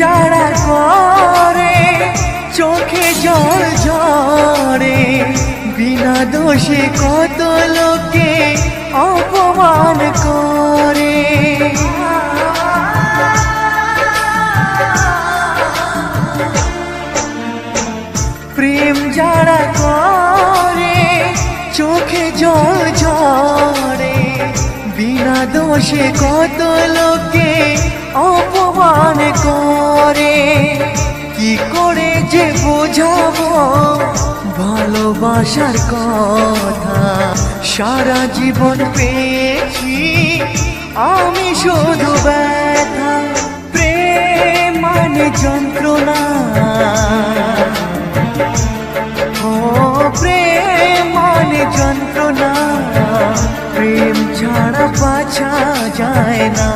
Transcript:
যারা করে চোখে জল ঝরে, বিনা দোষে কত লোকে অপমান করে। প্রেম যারা করে চোখে জল ঝরে, বিনা দোষে কত লোকে অপমান করে। কি করে যে বোঝাবো ভালোবাসার কথা, সারা জীবন পেয়েছি আমি শুধু ব্যথা। প্রেম মানে যন্ত্রণা, ও প্রেম মানে যন্ত্রণা, প্রেম ছাড়া বাঁচা যায় না।